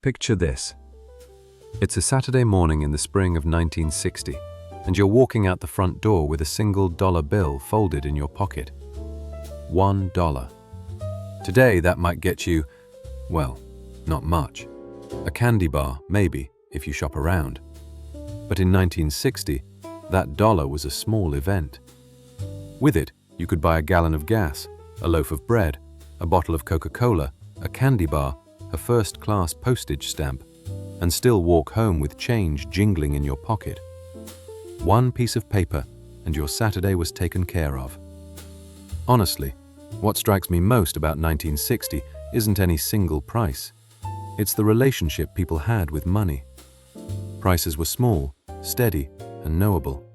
Picture this. It's a Saturday morning in the spring of 1960, and you're walking out the front door with a single dollar bill folded in your pocket. $1. Today, that might get you, well, not much. A candy bar, maybe, if you shop around. But in 1960, that dollar was a small event. With it, you could buy a gallon of gas, a loaf of bread, a bottle of Coca-Cola, a candy bar, a first-class postage stamp, and still walk home with change jingling in your pocket. One piece of paper, and your Saturday was taken care of. Honestly, what strikes me most about 1960 isn't any single price. It's the relationship people had with money. Prices were small, steady, and knowable.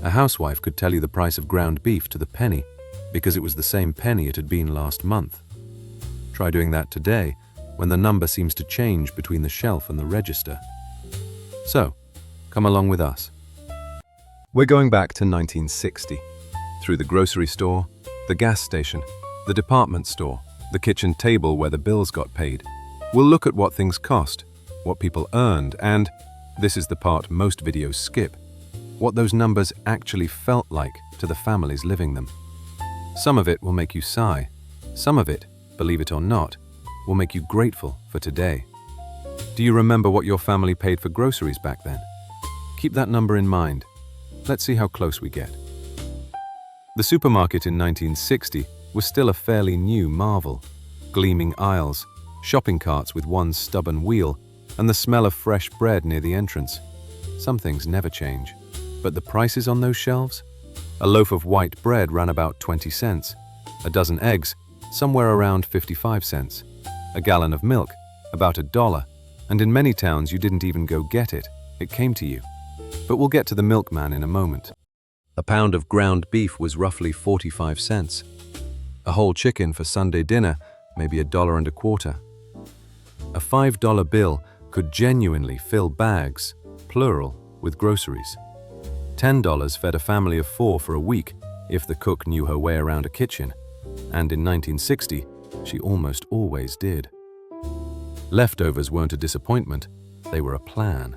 A housewife could tell you the price of ground beef to the penny because it was the same penny it had been last month. Try doing that today, when the number seems to change between the shelf and the register. So, come along with us. We're going back to 1960, through the grocery store, the gas station, the department store, the kitchen table where the bills got paid. We'll look at what things cost, what people earned, and, this is the part most videos skip, what those numbers actually felt like to the families living them. Some of it will make you sigh. Some of it, believe it or not, will make you grateful for today. Do you remember what your family paid for groceries back then? Keep that number in mind. Let's see how close we get. The supermarket in 1960 was still a fairly new marvel. Gleaming aisles, shopping carts with one stubborn wheel, and the smell of fresh bread near the entrance. Some things never change. But the prices on those shelves? A loaf of white bread ran about 20 cents. A dozen eggs, somewhere around 55 cents. A gallon of milk, about $1, and in many towns you didn't even go get it, it came to you. But we'll get to the Milkman in a moment. A pound of ground beef was roughly 45 cents. A whole chicken for Sunday dinner, maybe $1.25. A $5 bill could genuinely fill bags, plural, with groceries. $10 fed a family of 4 for a week if the cook knew her way around a kitchen, and in 1960, she almost always did. Leftovers weren't a disappointment, they were a plan.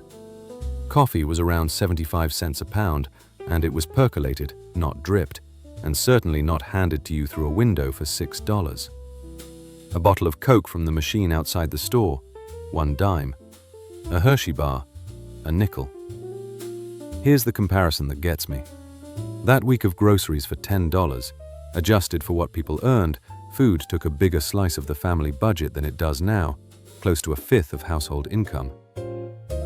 Coffee was around 75 cents a pound, and it was percolated, not dripped, and certainly not handed to you through a window for $6. A bottle of Coke from the machine outside the store, $1. A Hershey bar, a nickel. Here's the comparison that gets me. That week of groceries for $10, adjusted for what people earned, food took a bigger slice of the family budget than it does now, close to a fifth of household income.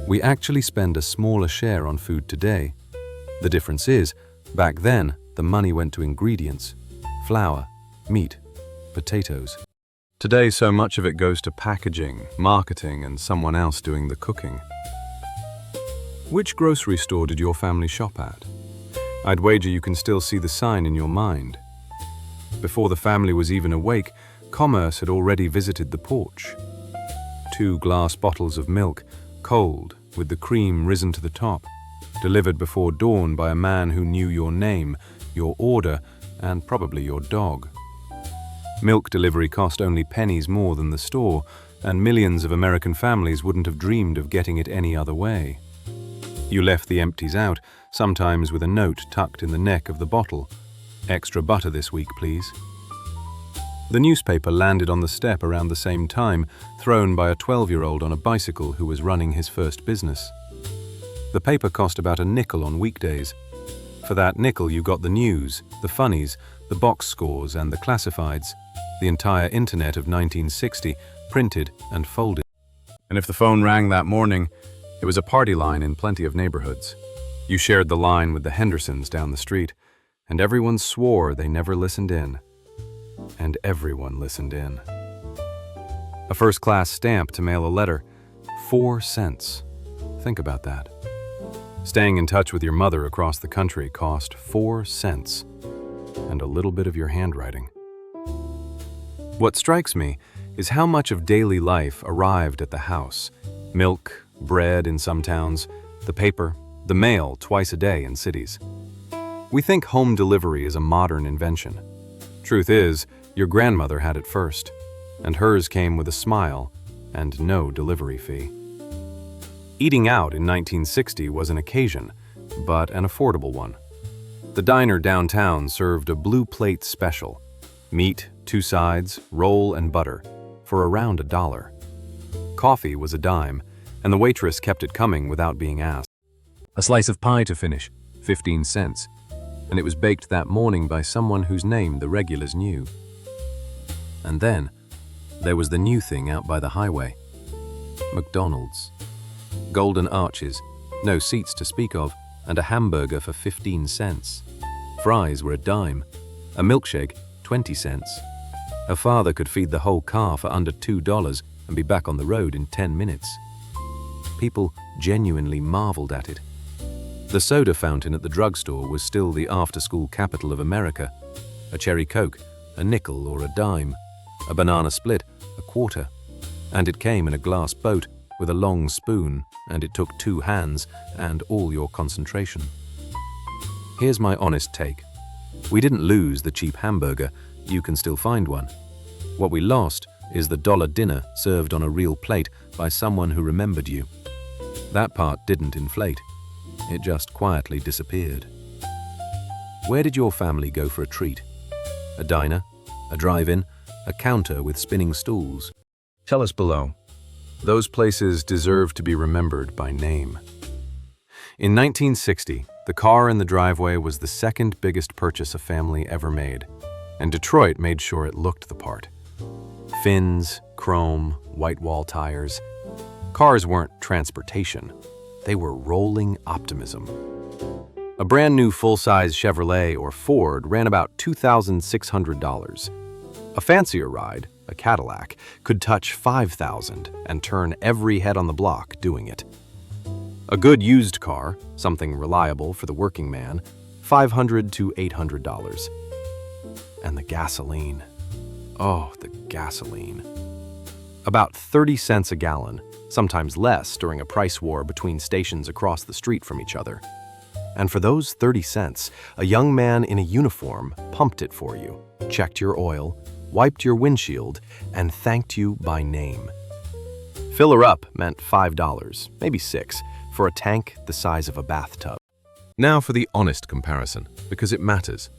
We actually spend a smaller share on food today. The difference is, back then, the money went to ingredients, flour, meat, potatoes. Today, so much of it goes to packaging, marketing, and someone else doing the cooking. Which grocery store did your family shop at? I'd wager you can still see the sign in your mind. Before the family was even awake, commerce had already visited the porch. 2 glass bottles of milk, cold, with the cream risen to the top, delivered before dawn by a man who knew your name, your order, and probably your dog. Milk delivery cost only pennies more than the store, and millions of American families wouldn't have dreamed of getting it any other way. You left the empties out, sometimes with a note tucked in the neck of the bottle. Extra butter this week, please. The newspaper landed on the step around the same time, thrown by a 12-year-old on a bicycle who was running his first business. The paper cost about a nickel on weekdays. For that nickel you got the news, the funnies, the box scores, and the classifieds, the entire internet of 1960, printed and folded. And if the phone rang that morning, it was a party line in plenty of neighborhoods. You shared the line with the Hendersons down the street, and everyone swore they never listened in. And everyone listened in. A first-class stamp to mail a letter, 4 cents. Think about that. Staying in touch with your mother across the country cost 4 cents, and a little bit of your handwriting. What strikes me is how much of daily life arrived at the house. Milk, bread in some towns, the paper, the mail twice a day in cities. We think home delivery is a modern invention. Truth is, your grandmother had it first, and hers came with a smile and no delivery fee. Eating out in 1960 was an occasion, but an affordable one. The diner downtown served a blue plate special: meat, 2 sides, roll, and butter, for around $1. Coffee was a dime, and the waitress kept it coming without being asked. A slice of pie to finish, 15 cents, and it was baked that morning by someone whose name the regulars knew. And then, there was the new thing out by the highway: McDonald's. Golden arches, no seats to speak of, and a hamburger for 15 cents. Fries were a dime, a milkshake 20 cents. Her father could feed the whole car for under $2 and be back on the road in 10 minutes. People genuinely marveled at it. The soda fountain at the drugstore was still the after-school capital of America. A cherry Coke, a nickel or a dime. A banana split, a quarter. And it came in a glass boat with a long spoon, and it took 2 hands and all your concentration. Here's my honest take. We didn't lose the cheap hamburger. You can still find one. What we lost is the dollar dinner served on a real plate by someone who remembered you. That part didn't inflate. It just quietly disappeared. Where did your family go for a treat? A diner? A drive-in? A counter with spinning stools? Tell us below. Those places deserve to be remembered by name. In 1960, the car in the driveway was the second biggest purchase a family ever made, and Detroit made sure it looked the part. Fins, chrome, white wall tires. Cars weren't transportation. They were rolling optimism. A brand new full-size Chevrolet or Ford ran about $2,600. A fancier ride, a Cadillac, could touch $5,000 and turn every head on the block doing it. A good used car, something reliable for the working man, $500 to $800. And the gasoline. Oh, the gasoline. About 30 cents a gallon, sometimes less during a price war between stations across the street from each other. And for those 30 cents, a young man in a uniform pumped it for you, checked your oil, wiped your windshield, and thanked you by name. Fill her up meant $5, maybe $6, for a tank the size of a bathtub. Now for the honest comparison, because it matters.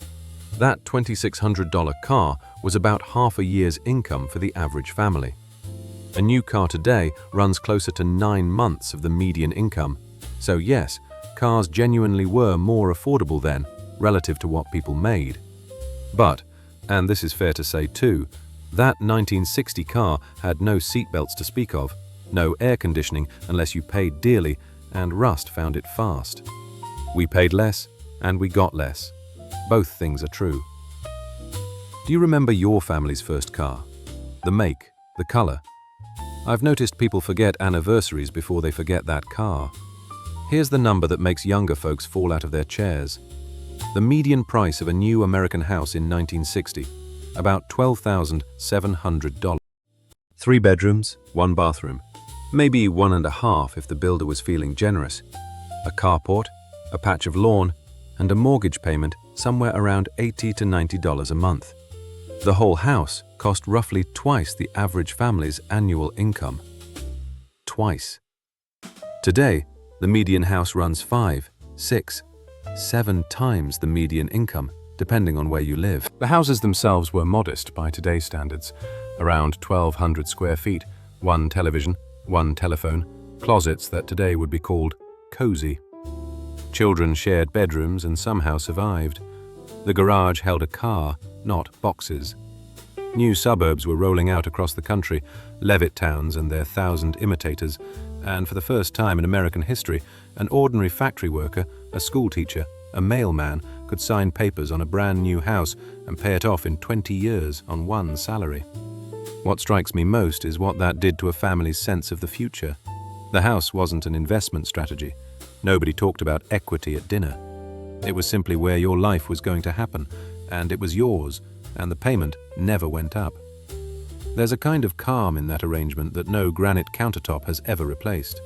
That $2,600 car was about half a year's income for the average family. A new car today runs closer to 9 months of the median income. So yes, cars genuinely were more affordable then, relative to what people made. But, and this is fair to say too, that 1960 car had no seatbelts to speak of, no air conditioning unless you paid dearly, and rust found it fast. We paid less, and we got less. Both things are true. Do you remember your family's first car? The make, the color? I've noticed people forget anniversaries before they forget that car. Here's the number that makes younger folks fall out of their chairs. The median price of a new American house in 1960, about $12,700. 3 bedrooms, 1 bathroom, maybe 1.5 if the builder was feeling generous. A carport, a patch of lawn, and a mortgage payment somewhere around $80 to $90 a month. The whole house cost roughly twice the average family's annual income. Twice. Today, the median house runs 5, 6, 7 times the median income, depending on where you live. The houses themselves were modest by today's standards, around 1,200 square feet, 1 television, 1 telephone, closets that today would be called cozy. Children shared bedrooms and somehow survived. The garage held a car, not boxes. New suburbs were rolling out across the country, Levitt towns and their 1,000 imitators, and for the first time in American history, an ordinary factory worker, a schoolteacher, a mailman could sign papers on a brand new house and pay it off in 20 years on 1 salary. What strikes me most is what that did to a family's sense of the future. The house wasn't an investment strategy. Nobody talked about equity at dinner. It was simply where your life was going to happen, and it was yours, and the payment never went up. There's a kind of calm in that arrangement that no granite countertop has ever replaced.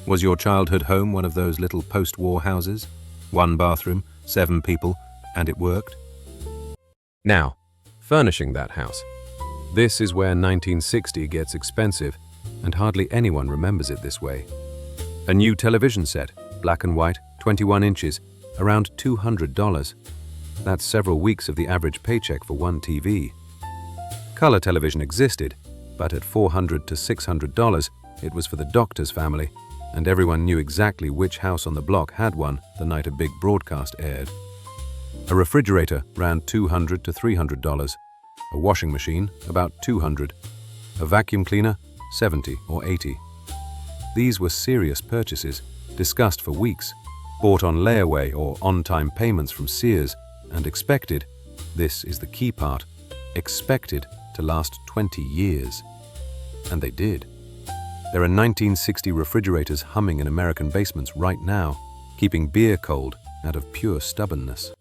Was your childhood home one of those little post-war houses? 1 bathroom, 7 people, and it worked? Now, furnishing that house. This is where 1960 gets expensive, and hardly anyone remembers it this way. A new television set, black and white, 21 inches, around $200. That's several weeks of the average paycheck for one TV. Color television existed, but at $400 to $600, it was for the doctor's family, and everyone knew exactly which house on the block had one the night a big broadcast aired. A refrigerator ran $200 to $300, a washing machine about $200, a vacuum cleaner $70 or $80. These were serious purchases, discussed for weeks, bought on layaway or on-time payments from Sears, and expected, this is the key part, expected to last 20 years. And they did. There are 1960 refrigerators humming in American basements right now, keeping beer cold out of pure stubbornness.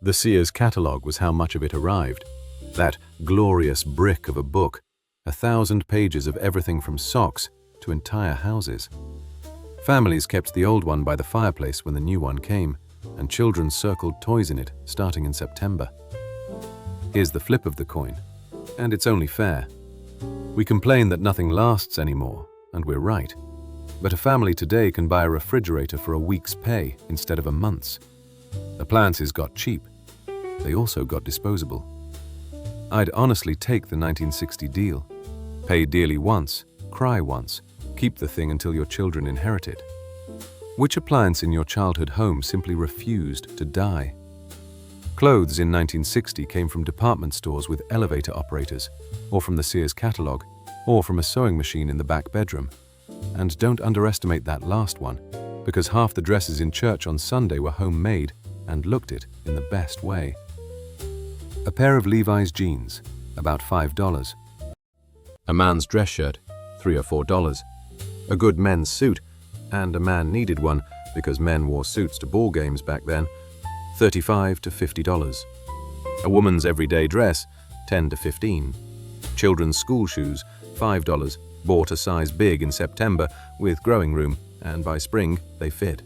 The Sears catalog was how much of it arrived. That glorious brick of a book, 1,000 pages of everything from socks to entire houses. Families kept the old one by the fireplace when the new one came, and children circled toys in it starting in September. Here's the flip of the coin, and it's only fair. We complain that nothing lasts anymore, and we're right. But a family today can buy a refrigerator for a week's pay instead of a month's. Appliances got cheap. They also got disposable. I'd honestly take the 1960 deal. Pay dearly once, cry once, keep the thing until your children inherit it. Which appliance in your childhood home simply refused to die? Clothes in 1960 came from department stores with elevator operators, or from the Sears catalog, or from a sewing machine in the back bedroom. And don't underestimate that last one, because half the dresses in church on Sunday were homemade and looked it in the best way. A pair of Levi's jeans, about $5. A man's dress shirt, $3 or $4. A good men's suit, and a man needed one because men wore suits to ball games back then, $35 to $50. A woman's everyday dress, $10 to $15. Children's school shoes, $5, bought a size big in September with growing room, and by spring they fit.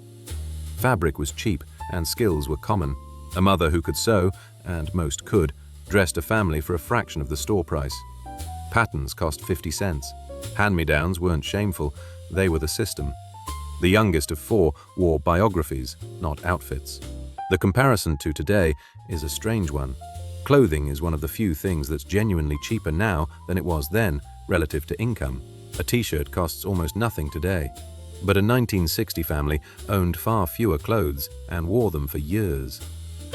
Fabric was cheap and skills were common. A mother who could sew, and most could, dressed a family for a fraction of the store price. Patterns cost 50 cents. Hand-me-downs weren't shameful, they were the system. The youngest of 4 wore biographies, not outfits. The comparison to today is a strange one. Clothing is one of the few things that's genuinely cheaper now than it was then, relative to income. A t-shirt costs almost nothing today. But a 1960 family owned far fewer clothes and wore them for years.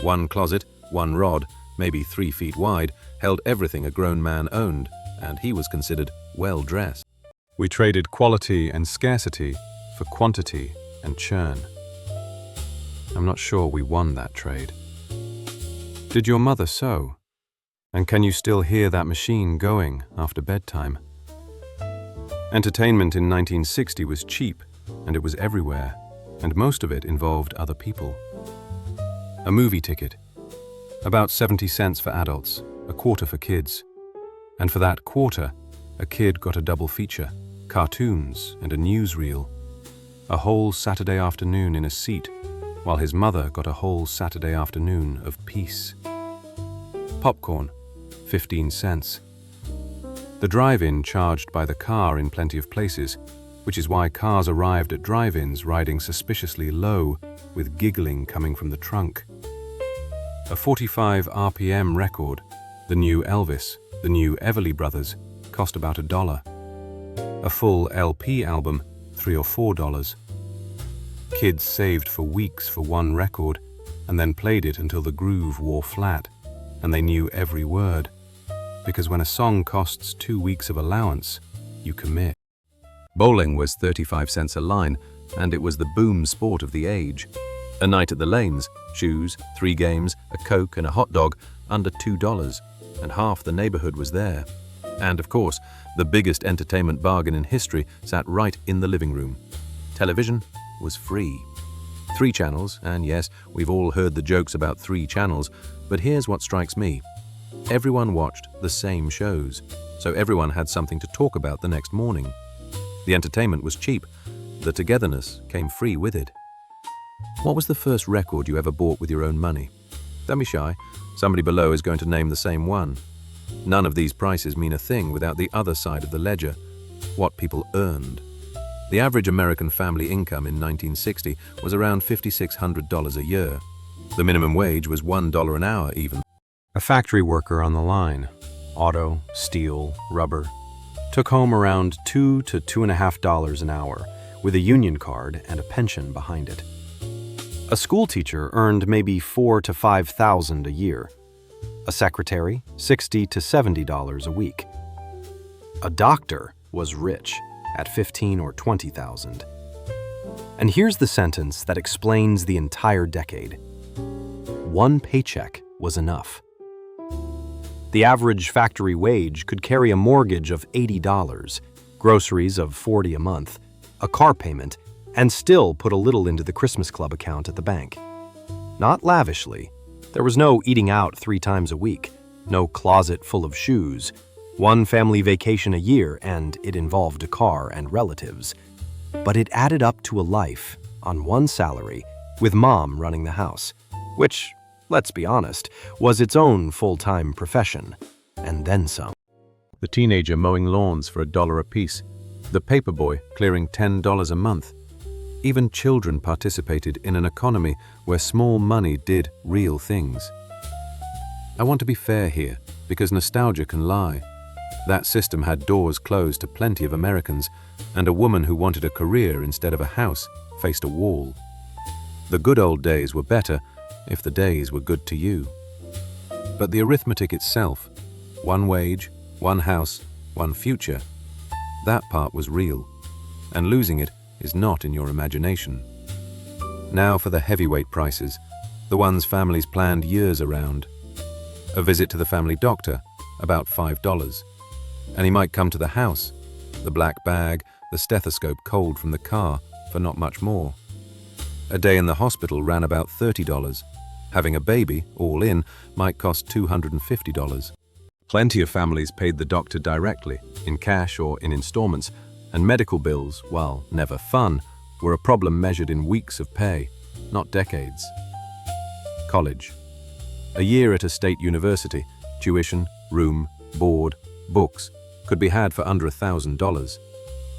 One closet, one rod, maybe 3 feet wide, held everything a grown man owned, and he was considered well-dressed. We traded quality and scarcity for quantity and churn. I'm not sure we won that trade. Did your mother sew? And can you still hear that machine going after bedtime? Entertainment in 1960 was cheap, and it was everywhere, and most of it involved other people. A movie ticket, about 70 cents for adults, a quarter for kids. And for that quarter, a kid got a double feature, cartoons and a newsreel. A whole Saturday afternoon in a seat, while his mother got a whole Saturday afternoon of peace. Popcorn, 15 cents. The drive-in charged by the car in plenty of places, which is why cars arrived at drive-ins riding suspiciously low, with giggling coming from the trunk. A 45 RPM record, the new Elvis, the new Everly Brothers, cost about $1. A full LP album, $3 or $4. Kids saved for weeks for one record, and then played it until the groove wore flat, and they knew every word. Because when a song costs 2 weeks of allowance, you commit. Bowling was 35 cents a line, and it was the boom sport of the age. A night at the lanes, shoes, 3 games, a Coke and a hot dog, under $2, and half the neighborhood was there. And of course, the biggest entertainment bargain in history sat right in the living room. Television was free. 3 channels, and yes, we've all heard the jokes about 3 channels, but here's what strikes me. Everyone watched the same shows, so everyone had something to talk about the next morning. The entertainment was cheap. The togetherness came free with it. What was the first record you ever bought with your own money? Don't be shy. Somebody below is going to name the same one. None of these prices mean a thing without the other side of the ledger. what people earned. The average American family income in 1960 was around $5,600 a year. The minimum wage was $1 an hour even. A factory worker on the line, auto, steel, rubber, took home around $2 to $2.50 an hour with a union card and a pension behind it. A school teacher earned maybe $4,000 to $5,000 a year. A secretary, $60 to $70 a week. A doctor was rich at $15,000 or $20,000. And here's the sentence that explains the entire decade. One paycheck was enough. The average factory wage could carry a mortgage of $80, groceries of $40 a month, a car payment, and still put a little into the Christmas Club account at the bank. Not lavishly. There was no eating out 3 times a week, no closet full of shoes, one family vacation a year, and it involved a car and relatives. But it added up to a life on one salary with mom running the house, which, let's be honest, was its own full-time profession, and then some. The teenager mowing lawns for $1 apiece, the paperboy clearing $10 a month. Even children participated in an economy where small money did real things. I want to be fair here, because nostalgia can lie. That system had doors closed to plenty of Americans, and a woman who wanted a career instead of a house faced a wall. The good old days were better if the days were good to you. But the arithmetic itself, one wage, one house, one future, that part was real, and losing it is not in your imagination. Now for the heavyweight prices, the ones families planned years around. A visit to the family doctor, about $5, and he might come to the house, the black bag, the stethoscope cold from the car, for not much more. A day in the hospital ran about $30. Having a baby, all in, might cost $250. Plenty of families paid the doctor directly, in cash or in installments, and medical bills, while never fun, were a problem measured in weeks of pay, not decades. College. A year at a state university, tuition, room, board, books, could be had for under $1,000.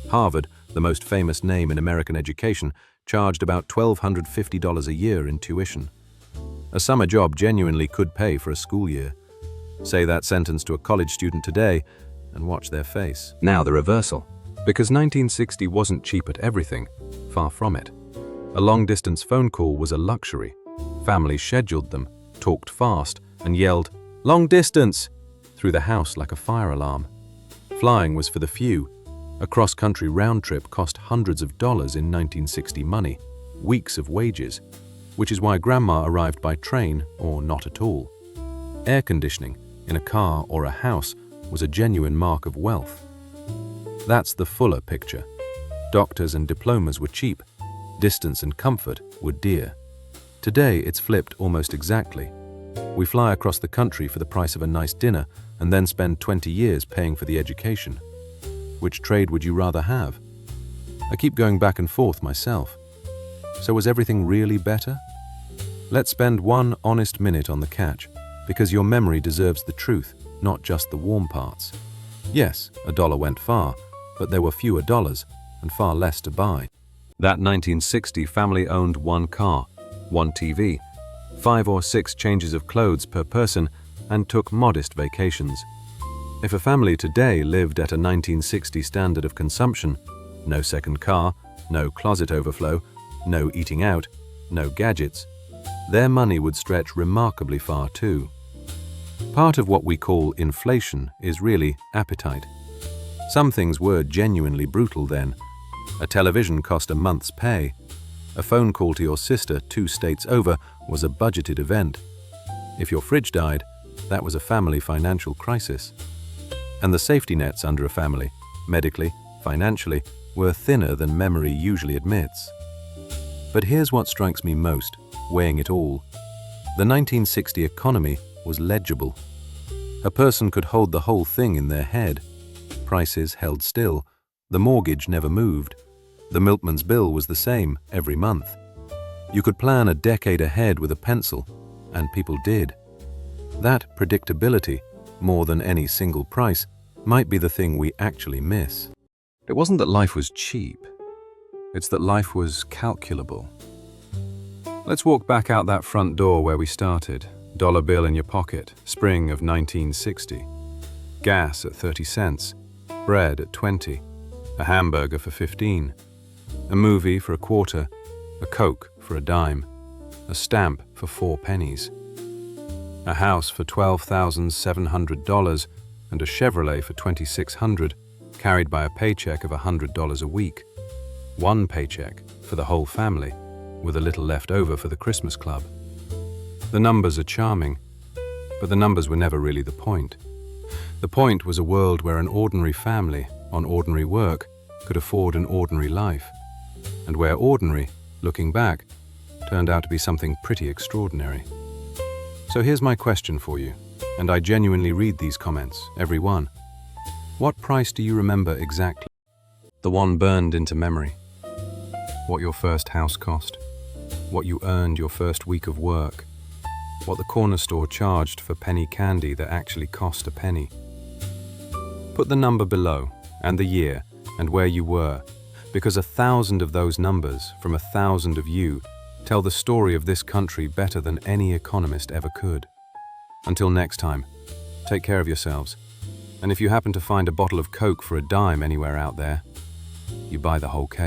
Harvard, the most famous name in American education, charged about $1,250 a year in tuition. A summer job genuinely could pay for a school year. Say that sentence to a college student today and watch their face. Now the reversal. Because 1960 wasn't cheap at everything, far from it. A long-distance phone call was a luxury. Families scheduled them, talked fast, and yelled, "Long distance!" through the house like a fire alarm. Flying was for the few. A cross-country round trip cost hundreds of dollars in 1960 money, weeks of wages, which is why Grandma arrived by train or not at all. Air conditioning in a car or a house was a genuine mark of wealth. That's the fuller picture. Doctors and diplomas were cheap. Distance and comfort were dear. Today, it's flipped almost exactly. We fly across the country for the price of a nice dinner and then spend 20 years paying for the education. Which trade would you rather have? I keep going back and forth myself. So was everything really better? Let's spend one honest minute on the catch, because your memory deserves the truth, not just the warm parts. Yes, $1 went far, but there were fewer dollars and far less to buy. That 1960 family owned one car, one TV, 5 or 6 changes of clothes per person, and took modest vacations. If a family today lived at a 1960 standard of consumption, no second car, no closet overflow, no eating out, no gadgets, their money would stretch remarkably far too. Part of what we call inflation is really appetite. Some things were genuinely brutal then. A television cost a month's pay. A phone call to your sister 2 states over was a budgeted event. If your fridge died, that was a family financial crisis. And the safety nets under a family, medically, financially, were thinner than memory usually admits. But here's what strikes me most, weighing it all. The 1960 economy was legible. A person could hold the whole thing in their head. Prices held still. The mortgage never moved. The milkman's bill was the same every month. You could plan a decade ahead with a pencil, and people did. That predictability, more than any single price, might be the thing we actually miss. It wasn't that life was cheap. It's that life was calculable. Let's walk back out that front door where we started. Dollar bill in your pocket, spring of 1960. Gas at 30 cents. Bread at 20. A hamburger for 15. A movie for a quarter. A Coke for a dime. A stamp for 4 pennies. A house for $12,700 and a Chevrolet for $2,600, carried by a paycheck of $100 a week. One paycheck for the whole family, with a little left over for the Christmas club. The numbers are charming, but the numbers were never really the point. The point was a world where an ordinary family, on ordinary work, could afford an ordinary life, and where ordinary, looking back, turned out to be something pretty extraordinary. So here's my question for you, and I genuinely read these comments, every one. What price do you remember exactly? The one burned into memory. What your first house cost. What you earned your first week of work. What the corner store charged for penny candy that actually cost a penny. Put the number below, and the year, and where you were, because 1,000 of those numbers, from 1,000 of you, tell the story of this country better than any economist ever could. Until next time, take care of yourselves, and if you happen to find a bottle of Coke for a dime anywhere out there, you buy the whole case.